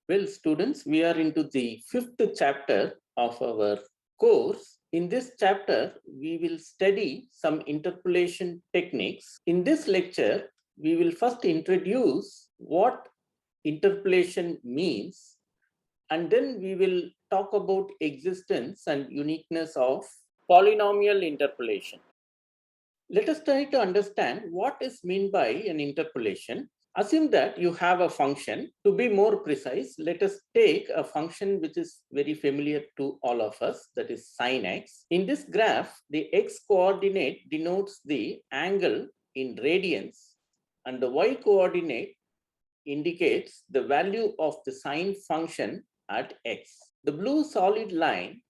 Well, students, we are into the fifth chapter of our course. In this chapter, we will study some interpolation techniques. In this lecture, we will first introduce what interpolation means, and then we will talk about existence and uniqueness of polynomial interpolation. Let us try to understand what is meant by an interpolation. Assume that you have a function. To be more precise, let us take a function which is very familiar to all of us, that is sin x. In this graph, the x coordinate denotes the angle in radians, and the y coordinate indicates the value of the sine function at x. The blue solid line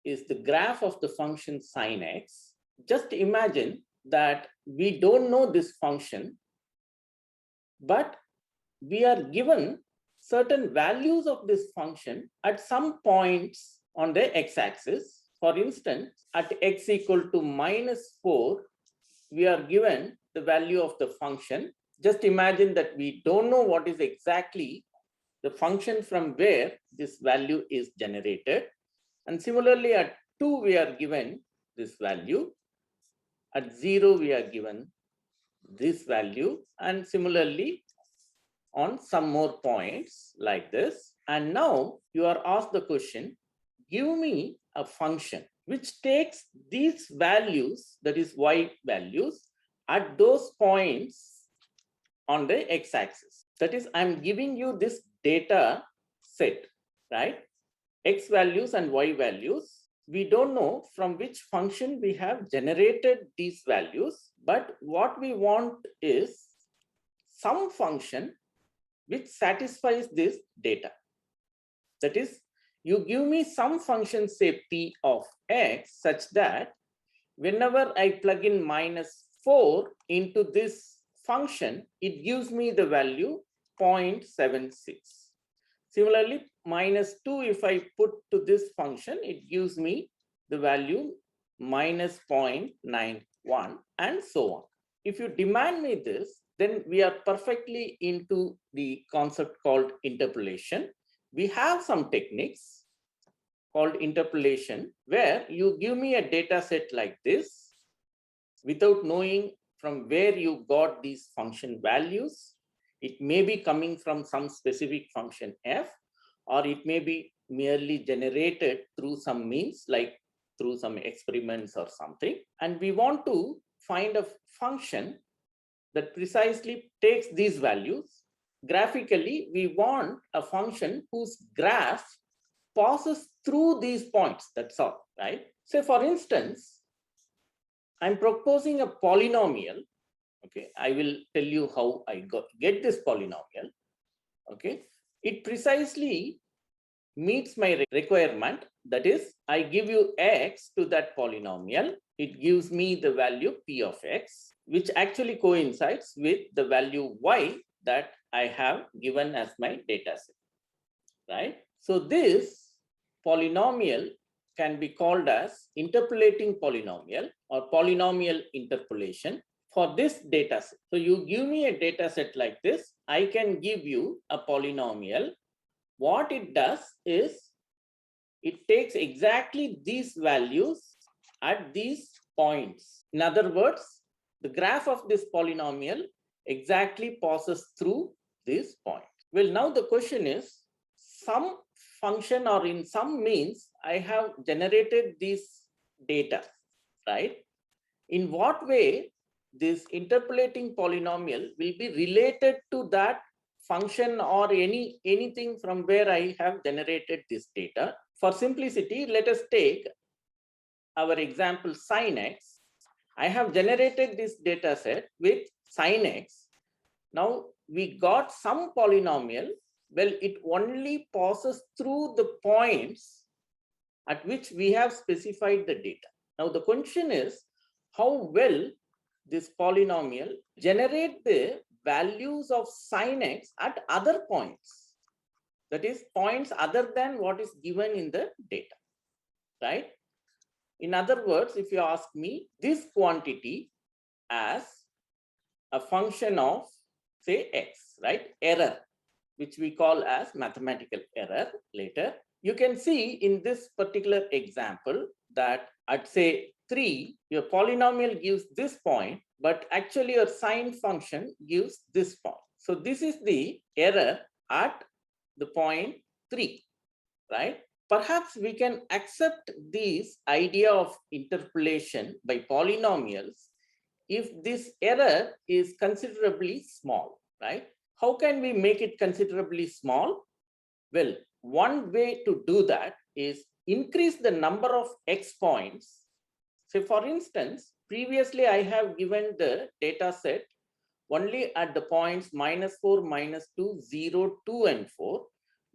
is the graph of the function sin x. Just imagine that we don't know this function, but we are given certain values of this function at some points on the x-axis. For instance, at x equal to -4, we are given the value of the function. Just imagine that we don't know what is exactly the function from where this value is generated. And similarly, at 2, we are given this value. At 0, we are given this value. And similarly, on some more points like this. And now you are asked the question, give me a function which takes these values, that is y values, at those points on the x-axis. That is, I'm giving you this data set, right? X values and y values. We don't know from which function we have generated these values, but what we want is some function which satisfies this data. That is, you give me some function, say p of x, such that whenever I plug in -4 into this function, it gives me the value 0.76. Similarly, -2, if I put to this function, it gives me the value -0.91, and so on. If you demand me this, then we are perfectly into the concept called interpolation. We have some techniques called interpolation where you give me a data set like this without knowing from where you got these function values. It may be coming from some specific function f, or it may be merely generated through some means, like through some experiments or something. And we want to find a function that precisely takes these values. Graphically, we want a function whose graph passes through these points, that's all, right? So for instance, I'm proposing a polynomial. Okay, I will tell you how I get this polynomial. Okay, it precisely meets my requirement. That is, I give you x to that polynomial. It gives me the value p of x, which actually coincides with the value y that I have given as my data set, right? So this polynomial can be called as interpolating polynomial or polynomial interpolation for this data set. So you give me a data set like this, I can give you a polynomial. What it does is it takes exactly these values at these points. In other words, the graph of this polynomial exactly passes through this point. Well, now the question is, some function or in some means I have generated this data, right? In what way this interpolating polynomial will be related to that function or anything from where I have generated this data? For simplicity, let us take our example sin x. I have generated this data set with sin x. Now we got some polynomial. Well, it only passes through the points at which we have specified the data. Now the question is, how well this polynomial generate the values of sin x at other points, that is points other than what is given in the data, right? In other words, if you ask me this quantity as a function of, say, x, right, error, which we call as mathematical error later. You can see in this particular example that at say 3, your polynomial gives this point, but actually your sine function gives this point. So this is the error at the point 3, right? Perhaps we can accept this idea of interpolation by polynomials if this error is considerably small, right? How can we make it considerably small? Well, one way to do that is increase the number of x points. So for instance, previously I have given the data set only at the points -4, -2, 0, 2, and 4.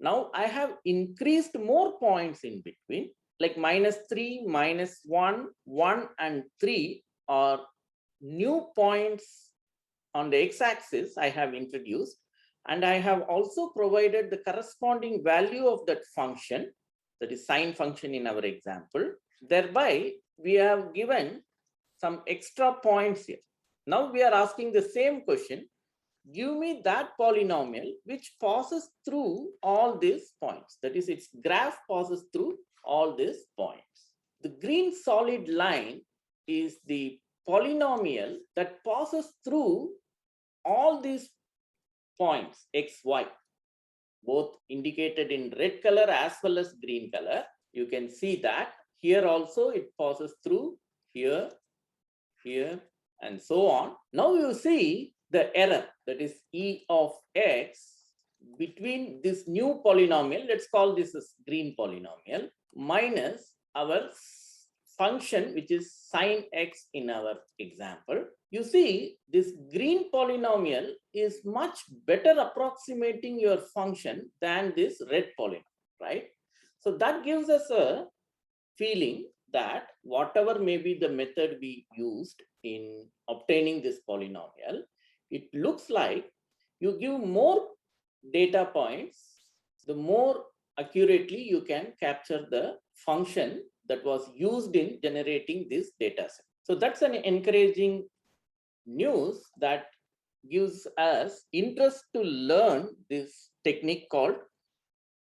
Now I have increased more points in between, like -3, -1, 1, and 3 are new points on the x-axis I have introduced. And I have also provided the corresponding value of that function, that is sine function in our example. Thereby, we have given some extra points here. Now we are asking the same question. Give me that polynomial which passes through all these points. That is, its graph passes through all these points. The green solid line is the polynomial that passes through all these points x, y, both indicated in red color as well as green color. You can see that here also it passes through here, here, and so on. Now you see the error, that is E of x, between this new polynomial, let's call this as green polynomial, minus our function, which is sine x in our example. You see, this green polynomial is much better approximating your function than this red polynomial, right? So that gives us a feeling that whatever may be the method we used in obtaining this polynomial, it looks like you give more data points, the more accurately you can capture the function that was used in generating this data set. So that's an encouraging news that gives us interest to learn this technique called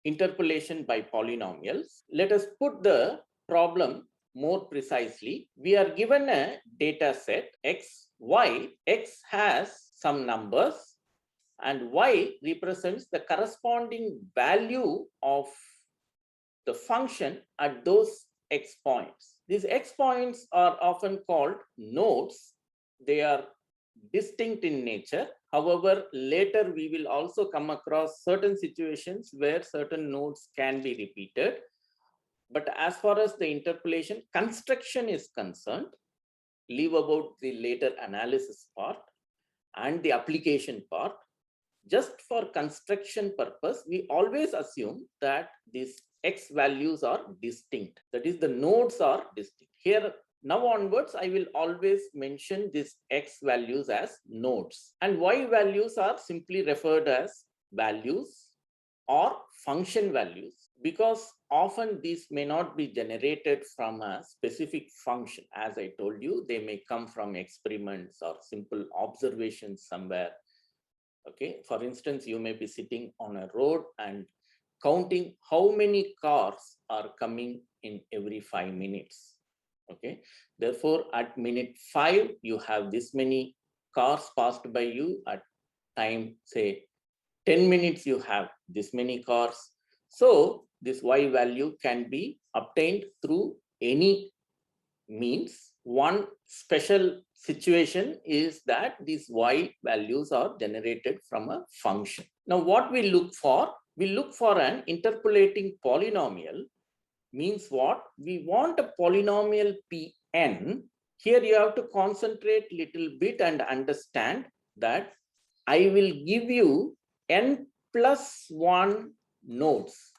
interpolation by polynomials. Let us put the problem more precisely. We are given a data set x, y. X has some numbers and y represents the corresponding value of the function at those x points. These x points are often called nodes. They are distinct in nature. However, later we will also come across certain situations where certain nodes can be repeated. But as far as the interpolation construction is concerned, leave about the later analysis part and the application part. Just for construction purpose, we always assume that these x values are distinct. That is, the nodes are distinct. Here, now onwards, I will always mention these x values as nodes, and y values are simply referred as values or function values, because often these may not be generated from a specific function. As I told you, they may come from experiments or simple observations somewhere. Okay, for instance, you may be sitting on a road and counting how many cars are coming in every 5 minutes. Okay, therefore at minute 5 you have this many cars passed by you. At time say 10 minutes you have this many cars. So this y value can be obtained through any means. One special situation is that these y values are generated from a function. Now what we look for? We look for an interpolating polynomial. Means what? We want a polynomial Pn. Here you have to concentrate a little bit and understand that I will give you n plus 1 nodes.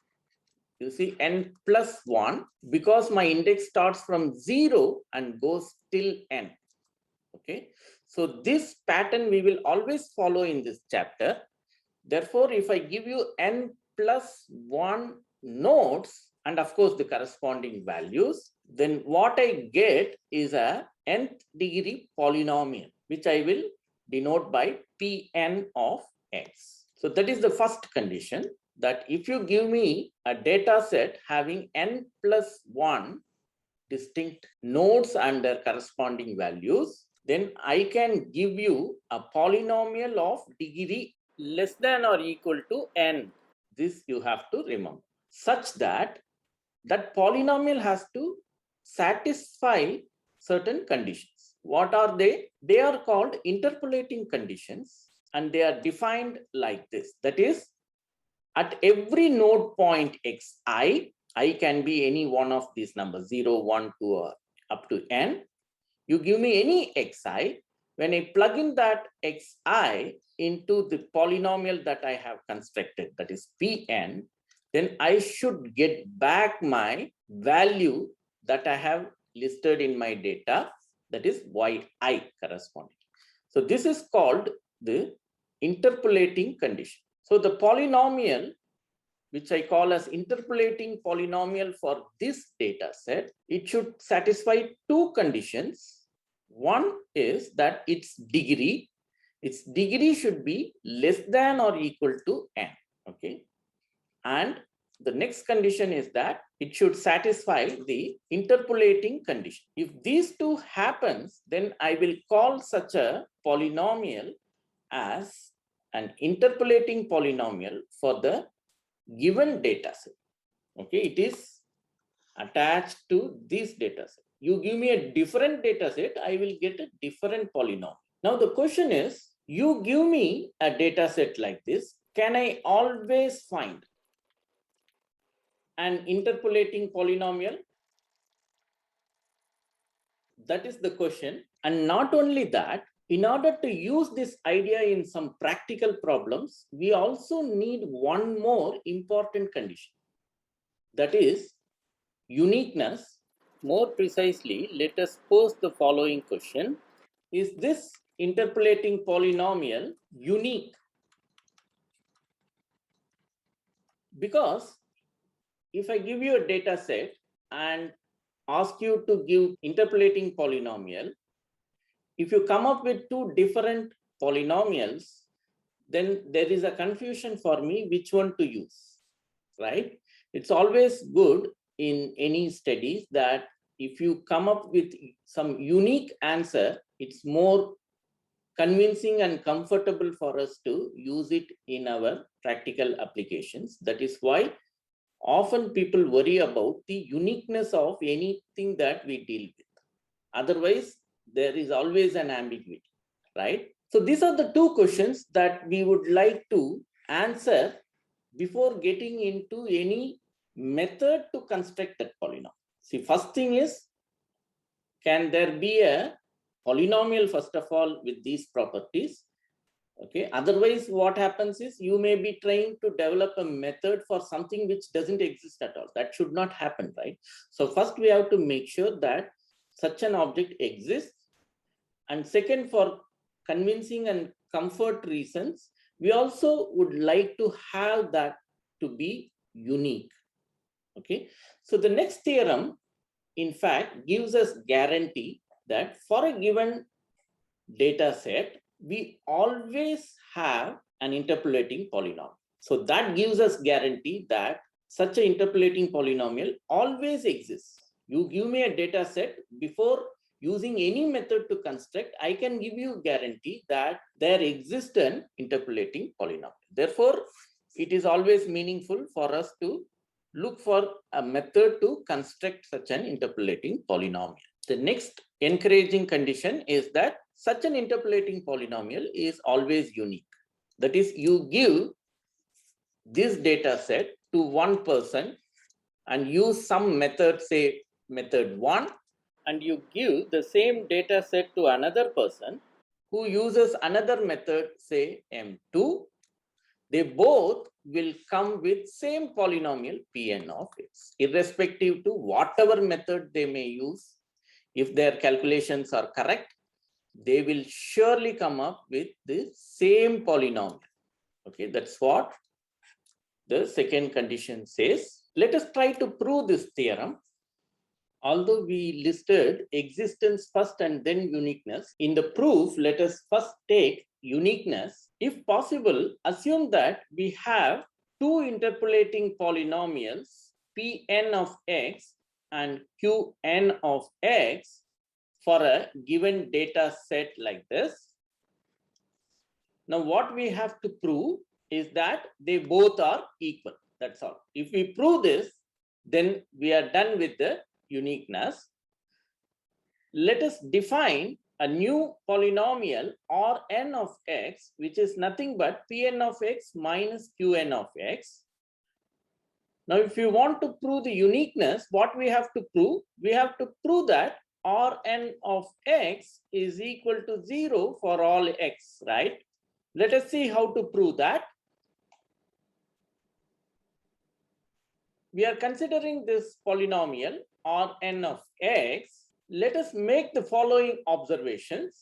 You see, n plus 1, because my index starts from 0 and goes till n. Okay, so this pattern we will always follow in this chapter. Therefore, if I give you n plus 1 nodes, and of course the corresponding values, then what I get is a nth degree polynomial, which I will denote by Pn of x. So that is the first condition, that if you give me a data set having n plus 1 distinct nodes and their corresponding values, then I can give you a polynomial of degree less than or equal to n. This you have to remember, such that that polynomial has to satisfy certain conditions. What are they? They are called interpolating conditions, and they are defined like this. That is, at every node point xi, I can be any one of these numbers, 0, 1, 2, or up to n. You give me any xi, when I plug in that xi into the polynomial that I have constructed, that is Pn, then I should get back my value that I have listed in my data, that is yi corresponding. So this is called the interpolating condition. So the polynomial, which I call as interpolating polynomial for this data set, it should satisfy two conditions. One is that its degree should be less than or equal to n, okay? And the next condition is that it should satisfy the interpolating condition. If these two happens, then I will call such a polynomial as an interpolating polynomial for the given data set. Okay, it is attached to this data set. You give me a different data set, I will get a different polynomial. Now the question is, you give me a data set like this, can I always find an interpolating polynomial? That is the question. And not only that, in order to use this idea in some practical problems, we also need one more important condition. That is uniqueness. More precisely, let us pose the following question. Is this interpolating polynomial unique? Because if I give you a data set and ask you to give interpolating polynomial, if you come up with two different polynomials, then there is a confusion for me which one to use, right? It's always good in any studies that if you come up with some unique answer, it's more convincing and comfortable for us to use it in our practical applications. That is why often people worry about the uniqueness of anything that we deal with. Otherwise, there is always an ambiguity, right? So these are the two questions that we would like to answer before getting into any method to construct that polynomial. See, first thing is, can there be a polynomial, first of all, with these properties? Okay, otherwise what happens is you may be trying to develop a method for something which doesn't exist at all. That should not happen, right? So first we have to make sure that such an object exists. And second, for convincing and comfort reasons, we also would like to have that to be unique. Okay, so the next theorem, in fact, gives us guarantee that for a given data set, we always have an interpolating polynomial. So that gives us guarantee that such an interpolating polynomial always exists. You give me a data set, before using any method to construct, I can give you guarantee that there exists an interpolating polynomial. Therefore, it is always meaningful for us to look for a method to construct such an interpolating polynomial. The next encouraging condition is that such an interpolating polynomial is always unique. That is, you give this data set to one person and use some method, say method 1, and you give the same data set to another person who uses another method, say M2. They both will come with same polynomial Pn of x, irrespective to whatever method they may use. If their calculations are correct, they will surely come up with the same polynomial. Okay, that's what the second condition says. Let us try to prove this theorem. Although we listed existence first and then uniqueness, in the proof, let us first take uniqueness, if possible, assume that we have two interpolating polynomials, Pn of x and Qn of x for a given data set like this. Now, what we have to prove is that they both are equal. That's all. If we prove this, then we are done with the uniqueness. Let us define a new polynomial Rn of x, which is nothing but Pn of x minus Qn of x. Now, if you want to prove the uniqueness, what we have to prove? We have to prove that Rn of x is equal to 0 for all x, right? Let us see how to prove that. We are considering this polynomial Rn of x. Let us make the following observations.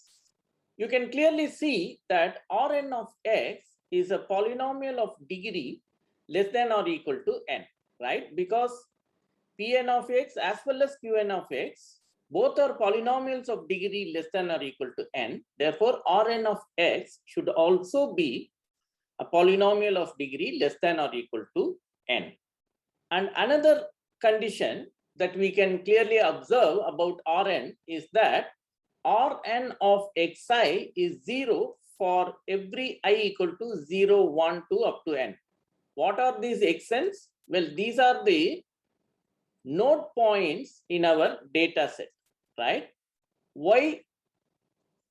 You can clearly see that Rn of x is a polynomial of degree less than or equal to n, right? Because Pn of x as well as Qn of x, both are polynomials of degree less than or equal to n. Therefore, Rn of x should also be a polynomial of degree less than or equal to n. And another condition that we can clearly observe about Rn is that Rn of xi is 0 for every I equal to 0, 1, 2 up to n. What are these xn's? Well, these are the node points in our data set, right? Why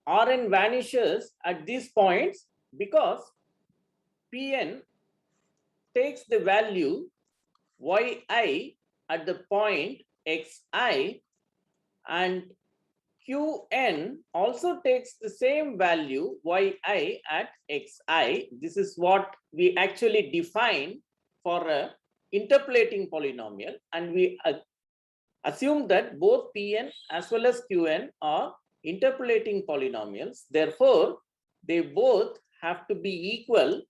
Rn vanishes at these points? Because Pn takes the value yi at the point xi, and Qn also takes the same value yi at xi. This is what we actually define for a interpolating polynomial, and we assume that both Pn as well as Qn are interpolating polynomials. Therefore, they both have to be equal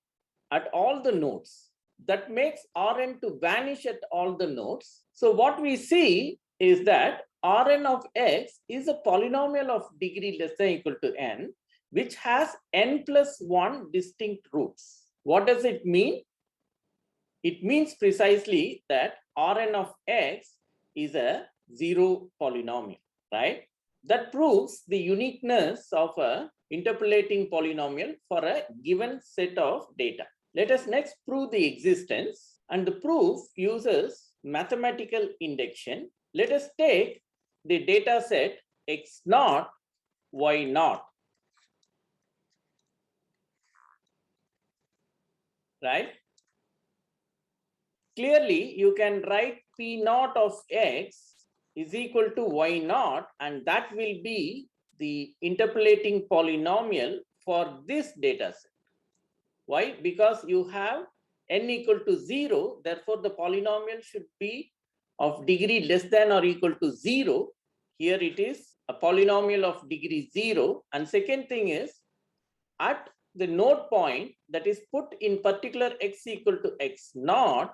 at all the nodes. That makes Rn to vanish at all the nodes. So what we see is that Rn of x is a polynomial of degree less than or equal to n, which has n plus 1 distinct roots. What does it mean? It means precisely that Rn of x is a zero polynomial, right? That proves the uniqueness of a interpolating polynomial for a given set of data. Let us next prove the existence, and the proof uses mathematical induction. Let us take the data set x naught, y naught, right? Clearly, you can write P naught of x is equal to y naught, and that will be the interpolating polynomial for this data set. Why? Because you have n equal to 0, therefore the polynomial should be of degree less than or equal to 0. Here it is a polynomial of degree 0. And second thing is, at the node point that is put in particular x equal to x naught,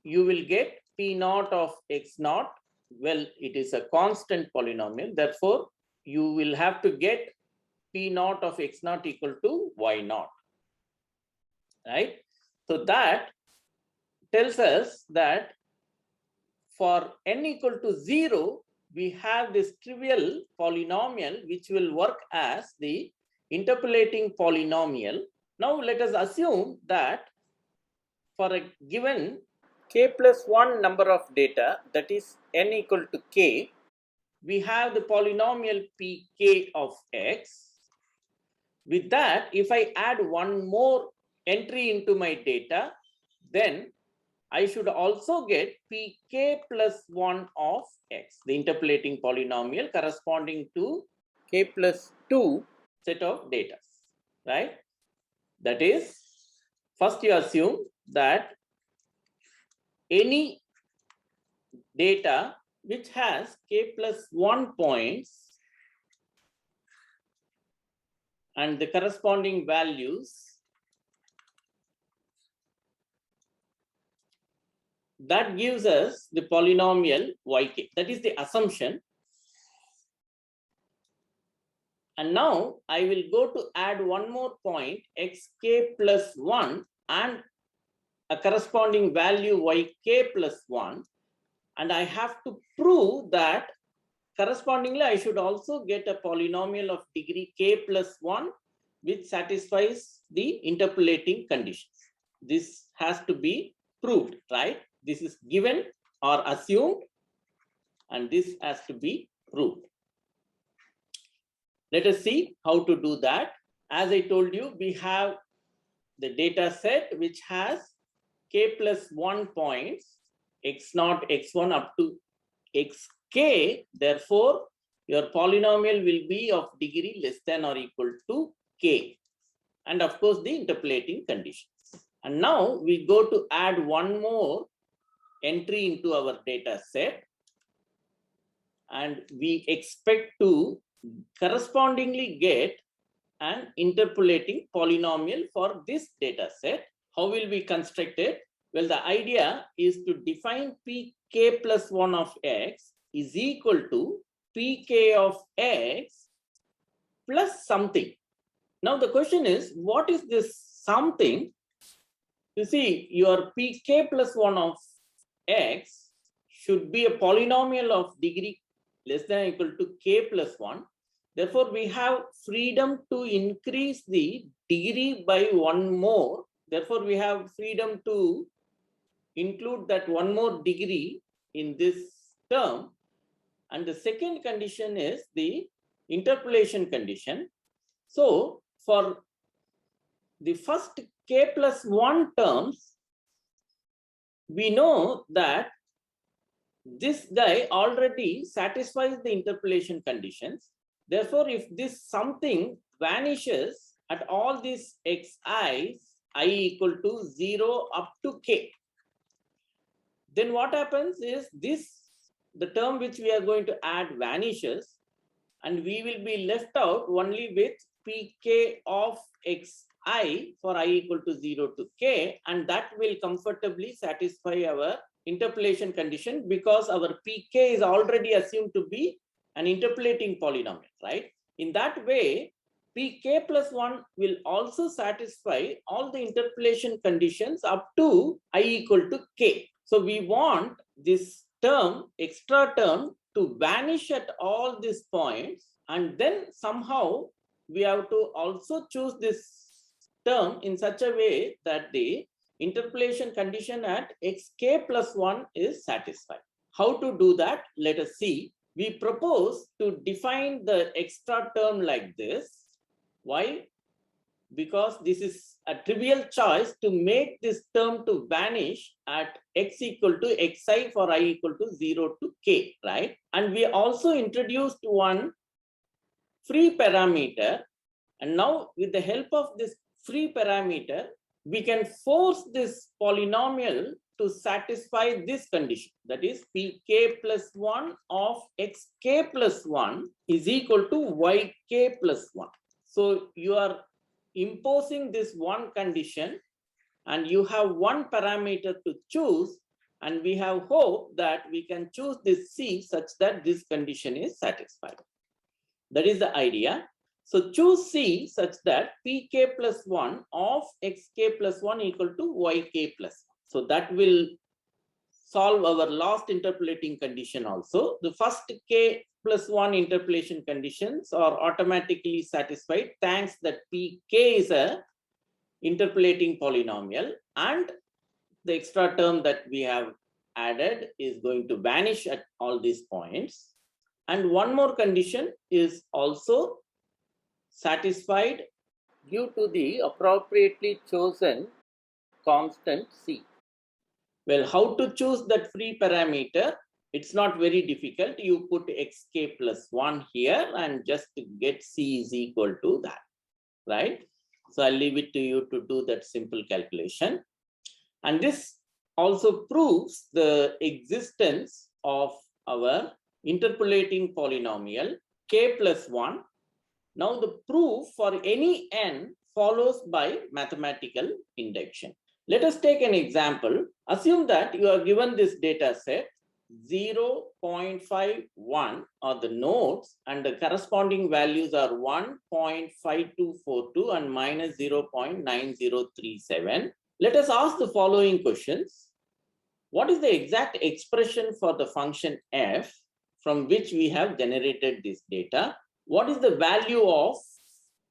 you will get P naught of x naught. Well, it is a constant polynomial. Therefore, you will have to get P naught of x naught equal to y naught. Right? So that tells us that for n equal to 0, we have this trivial polynomial which will work as the interpolating polynomial. Now let us assume that for a given k plus 1 number of data, that is n equal to k, we have the polynomial pk of x. With that, if I add one more entry into my data, then I should also get pk plus 1 of x, the interpolating polynomial corresponding to k plus 2 set of data, right? That is, first you assume that any data which has k plus 1 points and the corresponding values, that gives us the polynomial yk. That is the assumption. And now I will go to add one more point, xk plus 1 and a corresponding value yk plus 1. And I have to prove that correspondingly I should also get a polynomial of degree k plus 1 which satisfies the interpolating conditions. This has to be proved, right? This is given or assumed, and this has to be proved. Let us see how to do that. As I told you, we have the data set which has k plus 1 points, x0, x1 up to xk. Therefore, your polynomial will be of degree less than or equal to k. And of course, the interpolating conditions. And now we go to add one more entry into our data set. And we expect to correspondingly get an interpolating polynomial for this data set. How will we construct it? Well, the idea is to define pk plus 1 of x is equal to pk of x plus something. Now the question is, what is this something? You see, your pk plus 1 of x should be a polynomial of degree less than or equal to k plus 1. Therefore, we have freedom to increase the degree by one more. Therefore, we have freedom to include that one more degree in this term. And the second condition is the interpolation condition. So, for the first k plus 1 terms, we know that this guy already satisfies the interpolation conditions. Therefore, if this something vanishes at all these xi's, I equal to 0 up to k, then what happens is the term which we are going to add vanishes, and we will be left out only with pk of xi for I equal to 0 to k, and that will comfortably satisfy our interpolation condition because our pk is already assumed to be an interpolating polynomial, right? In that way, pk plus 1 will also satisfy all the interpolation conditions up to I equal to k. So we want this term, extra term, to vanish at all these points, and then somehow we have to also choose this term in such a way that the interpolation condition at xk plus 1 is satisfied. How to do that? Let us see. We propose to define the extra term like this. Why? Because this is a trivial choice to make this term to vanish at x equal to xi for I equal to 0 to k, right? And we also introduced one free parameter. And now with the help of this free parameter, we can force this polynomial to satisfy this condition. That is, pk plus 1 of xk plus 1 is equal to yk plus 1. So you are imposing this one condition, and you have one parameter to choose, and we have hope that we can choose this c such that this condition is satisfied. That is the idea. So choose c such that pk plus 1 of xk plus 1 equal to yk plus 1. So that will solve our last interpolating condition also. The first k plus 1 interpolation conditions are automatically satisfied thanks that pk is a interpolating polynomial, and the extra term that we have added is going to vanish at all these points. And one more condition is also satisfied due to the appropriately chosen constant c. Well, how to choose that free parameter? It's not very difficult. You put xk plus 1 here and just get c is equal to that, right? So I'll leave it to you to do that simple calculation. And this also proves the existence of our interpolating polynomial k plus 1. Now the proof for any n follows by mathematical induction. Let us take an example. Assume that you are given this data set 0.51 are the nodes and the corresponding values are 1.5242 and minus 0.9037. Let us ask the following questions. What is the exact expression for the function f from which we have generated this data? What is the value of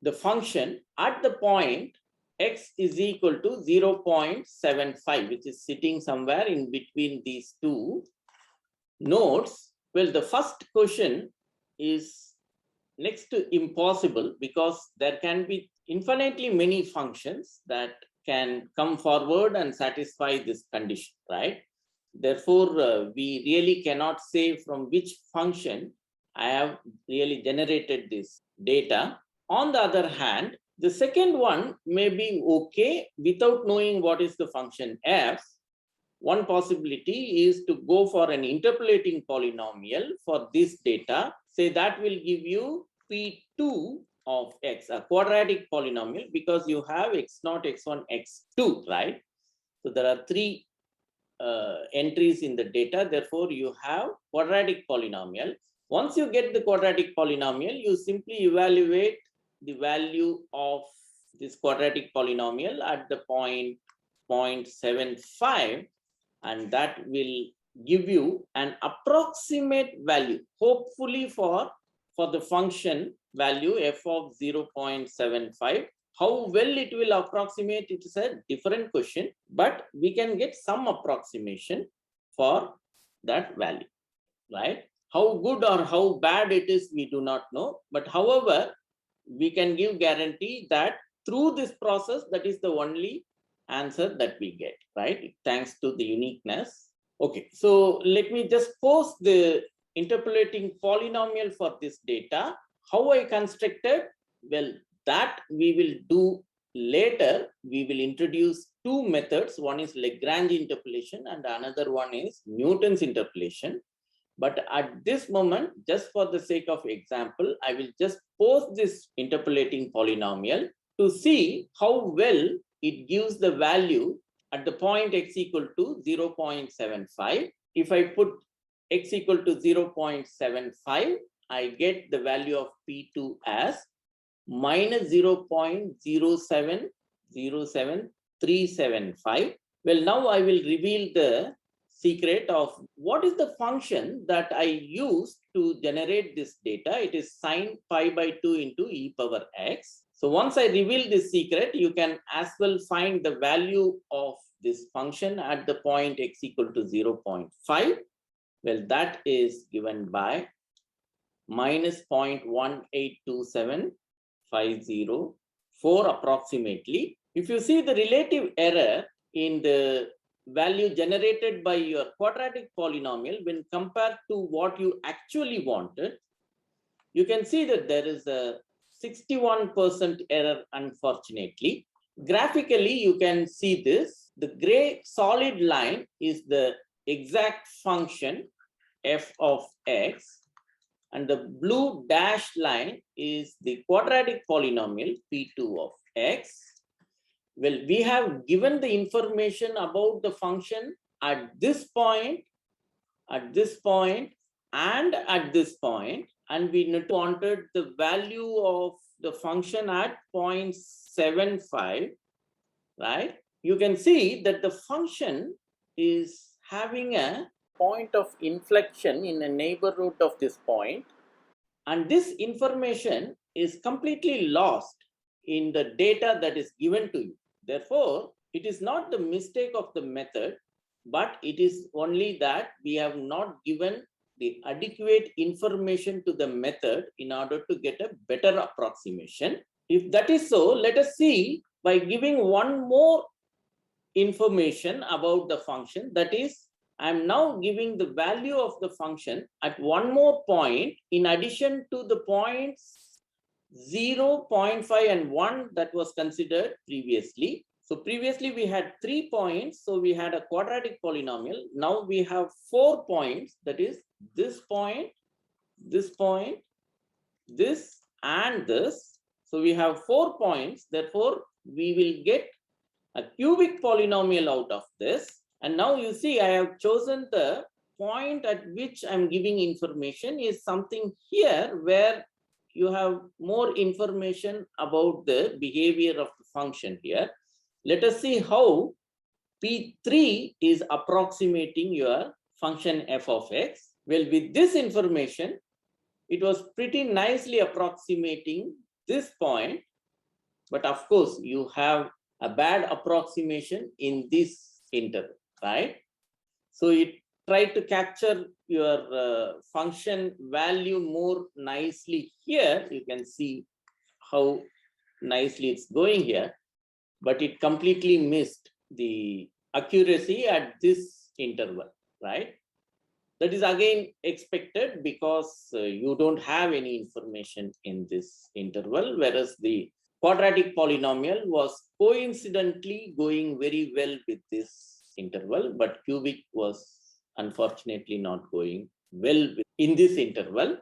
the function at the point x is equal to 0.75, which is sitting somewhere in between these two nodes? Well, the first question is next to impossible because there can be infinitely many functions that can come forward and satisfy this condition, right? Therefore, we really cannot say from which function I have really generated this data. On the other hand, the second one may be okay without knowing what is the function f. One possibility is to go for an interpolating polynomial for this data. Say that will give you P2 of x, a quadratic polynomial, because you have x0, x1, x2, right? So there are three entries in the data. Therefore, you have quadratic polynomial. Once you get the quadratic polynomial, you simply evaluate the value of this quadratic polynomial at the point 0.75, and that will give you an approximate value, hopefully for the function value f of 0.75. How well it will approximate, it is a different question, but we can get some approximation for that value, right? How good or how bad it is, we do not know. But however, we can give guarantee that through this process, that is the only answer that we get, right? Thanks to the uniqueness. Okay, so let me just pose the interpolating polynomial for this data. How I constructed? Well, that we will do later. We will introduce two methods. One is Lagrange interpolation and another one is Newton's interpolation. But at this moment, just for the sake of example, I will just pose this interpolating polynomial to see how well it gives the value at the point x equal to 0.75. If I put x equal to 0.75, I get the value of P2 as minus 0.0707375. Well, now I will reveal the secret of what is the function that I use to generate this data. It is sine pi by 2 into e power x. So once I reveal this secret, you can as well find the value of this function at the point x equal to 0.5. Well, that is given by minus 0.1827504 approximately. If you see the relative error in the value generated by your quadratic polynomial when compared to what you actually wanted, you can see that there is a 61% error, unfortunately. Graphically, you can see this. The gray solid line is the exact function f of x, and the blue dashed line is the quadratic polynomial P2 of x. Well, we have given the information about the function at this point, and at this point, and we wanted the value of the function at 0.75, right? You can see that the function is having a point of inflection in a neighborhood of this point, and this information is completely lost in the data that is given to you. Therefore, it is not the mistake of the method, but it is only that we have not given the adequate information to the method in order to get a better approximation. If that is so, let us see by giving one more information about the function. That is, I am now giving the value of the function at one more point in addition to the points 0, 0.5 and 1 that was considered previously. So previously we had 3 points, so we had a quadratic polynomial. Now we have 4 points, that is this point, this point, this and this. So we have 4 points, therefore we will get a cubic polynomial out of this. And now you see I have chosen the point at which I'm giving information is something here where you have more information about the behavior of the function here. Let us see how P3 is approximating your function f of x. Well, with this information, it was pretty nicely approximating this point, but of course, you have a bad approximation in this interval, right? So it tried to capture your function value more nicely here. You can see how nicely it's going here, but it completely missed the accuracy at this interval, right? That is again expected because you don't have any information in this interval, whereas the quadratic polynomial was coincidentally going very well with this interval, but cubic was unfortunately not going well in this interval.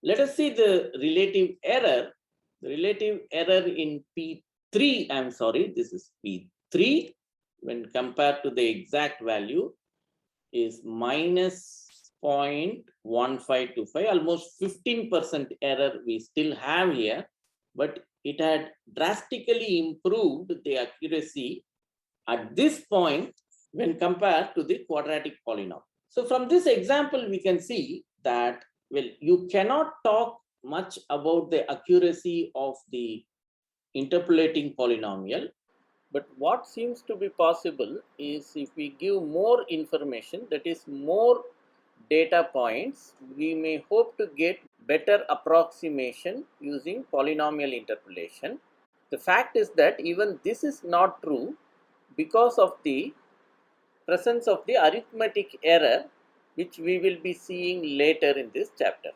Let us see the relative error. The relative error in P3, I'm sorry, this is P3, when compared to the exact value, is minus 0.1525, almost 15% error we still have here, but it had drastically improved the accuracy at this point when compared to the quadratic polynomial. So from this example, we can see that, well, you cannot talk much about the accuracy of the interpolating polynomial, but what seems to be possible is if we give more information, that is more data points, we may hope to get better approximation using polynomial interpolation. The fact is that even this is not true because of the presence of the arithmetic error, which we will be seeing later in this chapter.